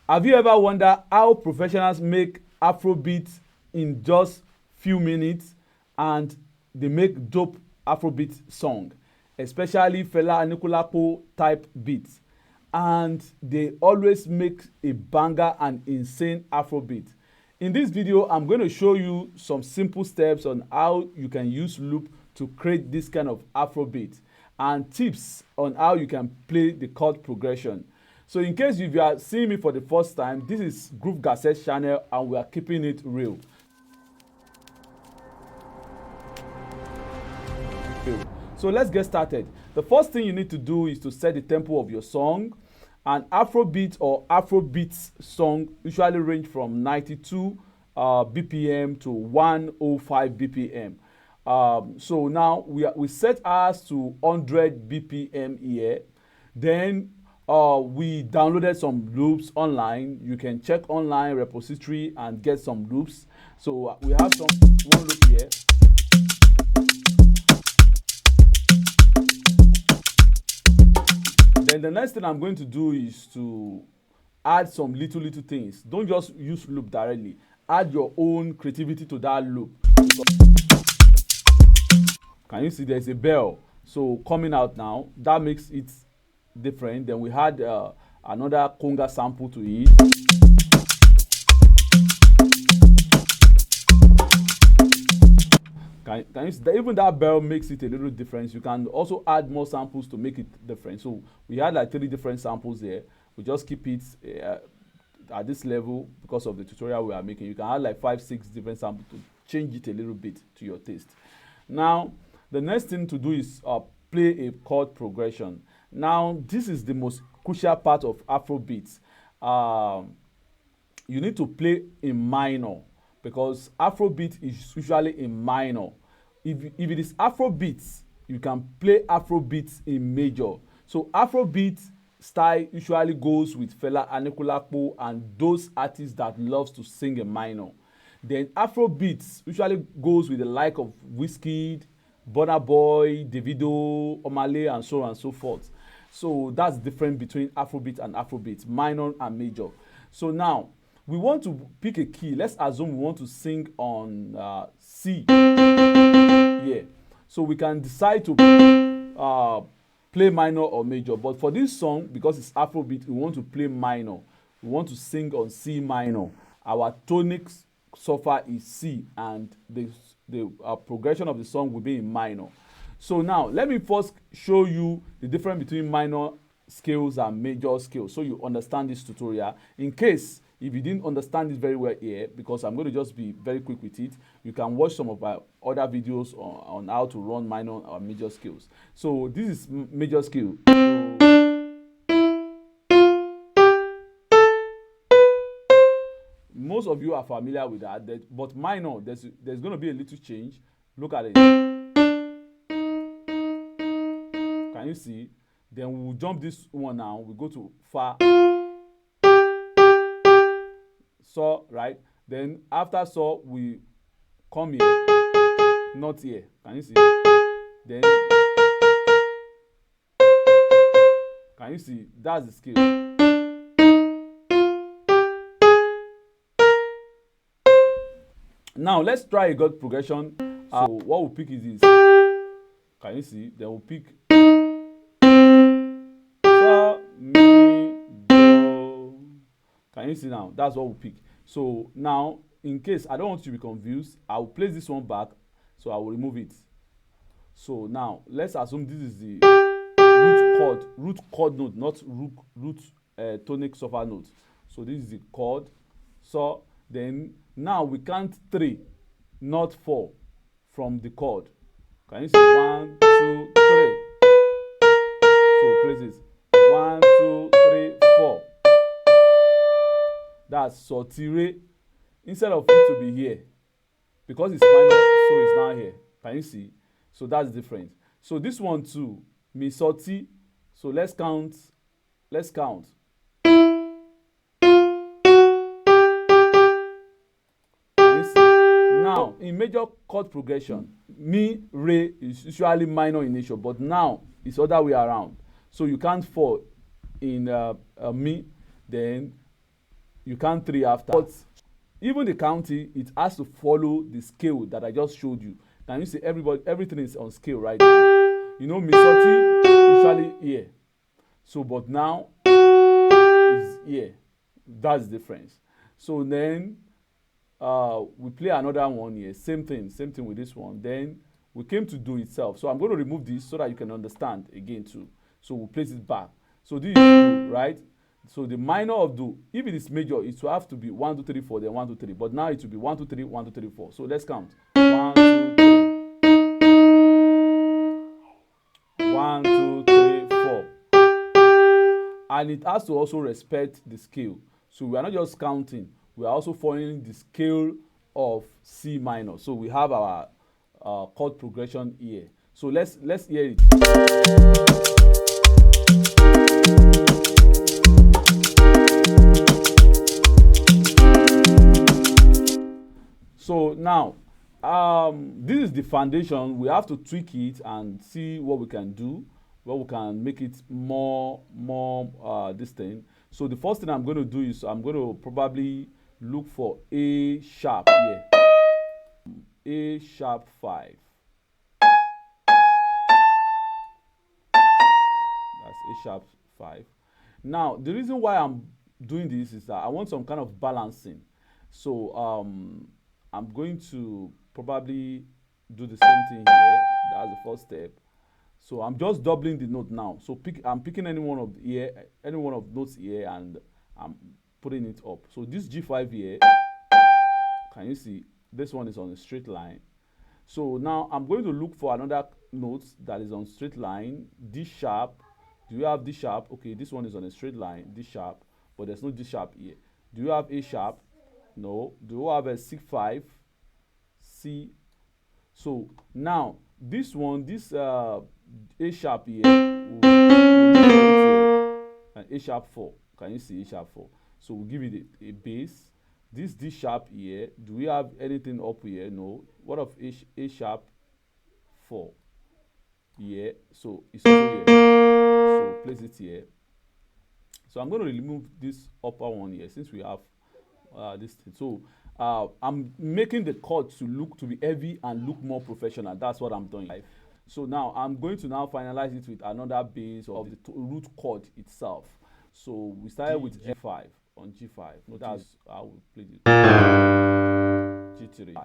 Have you ever wondered how professionals make Afrobeat in just few minutes and they make dope Afrobeat song, especially Fela Anikulapo type beats, and they always make a banger and insane Afrobeat. In this video, I'm going to show you some simple steps on how you can use loop to create this kind of Afrobeat and tips on how you can play the chord progression. So in case if you are seeing me for the first time, this is Groove Gazette channel and we are keeping it real. So let's get started. The first thing you need to do is to set the tempo of your song. An Afrobeat or Afrobeats song usually range from 92 BPM to 105 BPM. So now we set ours to 100 BPM here. Then we downloaded some loops online. You can check online repository and get some loops. So we have one loop here. Then the next thing I'm going to do is to add some little things. Don't just use loop directly. Add your own creativity to that loop. Can you see there's a bell? So coming out now, that makes it different. Then we had another conga sample to it. Can you see that even that bell makes it a little different? You can also add more samples to make it different. So we had like 3 different samples there. We just keep it at this level because of the tutorial we are making. You can add like 5, 6 different samples to change it a little bit to your taste. Now the next thing to do is play a chord progression. Now this is the most crucial part of Afrobeats. You need to play in minor because Afrobeat is usually in minor. If it is Afrobeats, you can play Afrobeats in major. So Afrobeat style usually goes with Fela Anikulapo and those artists that loves to sing in minor. Then Afrobeats usually goes with the like of Wizkid, Burna Boy, Davido, Omale, and so on and so forth. So that's different between Afrobeat and Afrobeat, minor and major. So now we want to pick a key. Let's assume we want to sing on C. Yeah. So we can decide to play minor or major. But for this song, because it's Afrobeat, we want to play minor. We want to sing on C minor. Our tonic surfer is C, and the progression of the song will be in minor. So now let me first show you the difference between minor scales and major scales so you understand this tutorial. In case if you didn't understand it very well here, because I'm going to just be very quick with it, you can watch some of my other videos on how to run minor or major scales. So this is major scale. Most of you are familiar with that, but minor, there's going to be a little change. Look at it. Can you see? Then we will jump this one now. We go to Fa, So, right? Then after So, we come here, not here. Can you see? Then, can you see? That's the scale. Now let's try a chord progression. So what we'll pick is this. Can you see? Then we'll pick Fa, Mi, Do. Can you see now? That's what we'll pick. So now, in case I don't want you to be confused, I will place this one back. So I will remove it. So now let's assume this is the root chord note, not root tonic surfer note. So this is the chord. So then now we count 3, not 4, from the chord. Can you see? 1, 2, 3. So place this. 1, 2, 3, 4. That's So Ti Re. Instead of it to be here, because it's minor, so it's now here. Can you see? So that's different. So this one too, Mi So Ti. So let's count. Let's count. Now, in major chord progression, Mi, Re is usually minor in nature, but now it's other way around. So you count 4 in Mi, then you count 3 after. But even the counting, it has to follow the scale that I just showed you. Now you see everything is on scale right now. You know, Misoti usually here. So, but now is here. That's the difference. So then we play another one here. Same thing with this one. Then we came to do itself. So I'm going to remove this so that you can understand again too. So we'll place it back. So this is do, right? So the minor of do, if it is major, it will have to be 1, 2, 3, 4, then 1, 2, 3. But now it will be 1, 2, 3, 1, 2, 3, 4. So let's count. 1, 2, 3. 1, 2, 3, 4. And it has to also respect the scale. So we are not just counting, we are also following the scale of C minor. So we have our chord progression here. So let's hear it. So now, this is the foundation. We have to tweak it and see what we can do, where we can make it more this thing. So the first thing I'm going to do is I'm going to probably look for A sharp here. A sharp 5. That's A sharp 5. Now, the reason why I'm doing this is that I want some kind of balancing. So I'm going to probably do the same thing here. That's the first step. So I'm just doubling the note now. So I'm picking any one of notes here, and I'm putting it up. So this G5 here, can you see? This one is on a straight line. So now I'm going to look for another note that is on straight line. D sharp. Do you have D sharp? Okay, this one is on a straight line. D sharp, but there's no D sharp here. Do you have A sharp? No. Do you have a C5? C. So now this one, this A sharp here, and A sharp 4. Can you see A sharp 4? So we'll give it a bass. This D sharp here, do we have anything up here? No. What of A sharp 4? Yeah, so it's also here. So place it here. So I'm going to remove this upper one here since we have this thing. So I'm making the chord to be heavy and look more professional. That's what I'm doing. So now I'm going to finalize it with another bass of the root chord itself. So we started with G5 on G5. No, that's how we played it. G3.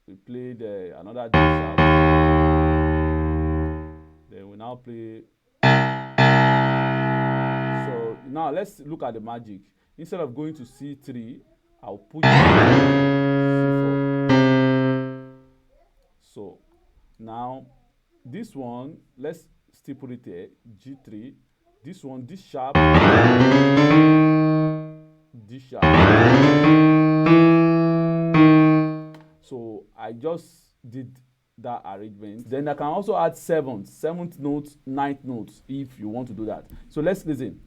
We played another D sharp. Then we now play. So now let's look at the magic. Instead of going to C3, I'll put C4. So now this one, let's still put it there, G3. This one, D sharp, D sharp. So I just did that arrangement. Then I can also add seventh note, ninth note if you want to do that. So let's listen.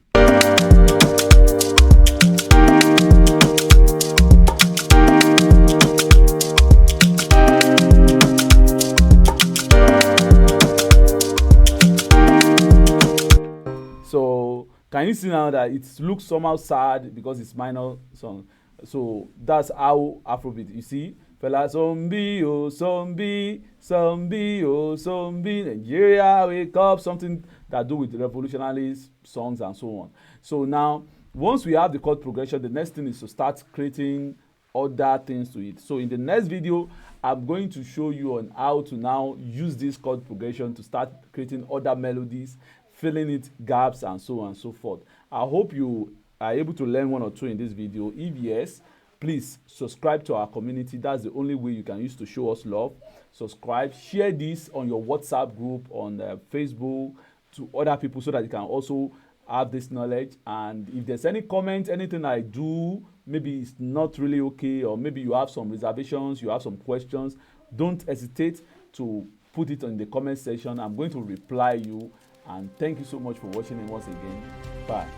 So can you see now that it looks somehow sad because it's minor song? So that's how Afrobeat. You see, Fela zombie, oh zombie, zombie, oh zombie, Nigeria wake up, something that do with revolutionary songs and so on. So now, once we have the chord progression, the next thing is to start creating other things to it. So in the next video, I'm going to show you on how to now use this chord progression to start creating other melodies, filling it gaps and so on and so forth. I hope you are able to learn one or two in this video. If yes, please subscribe to our community. That's the only way you can use to show us love. Subscribe, share this on your WhatsApp group, on Facebook, to other people so that you can also have this knowledge. And if there's any comment, anything I do, maybe it's not really okay, or maybe you have some reservations, you have some questions, don't hesitate to put it in the comment section. I'm going to reply you. And thank you so much for watching, and once again, bye.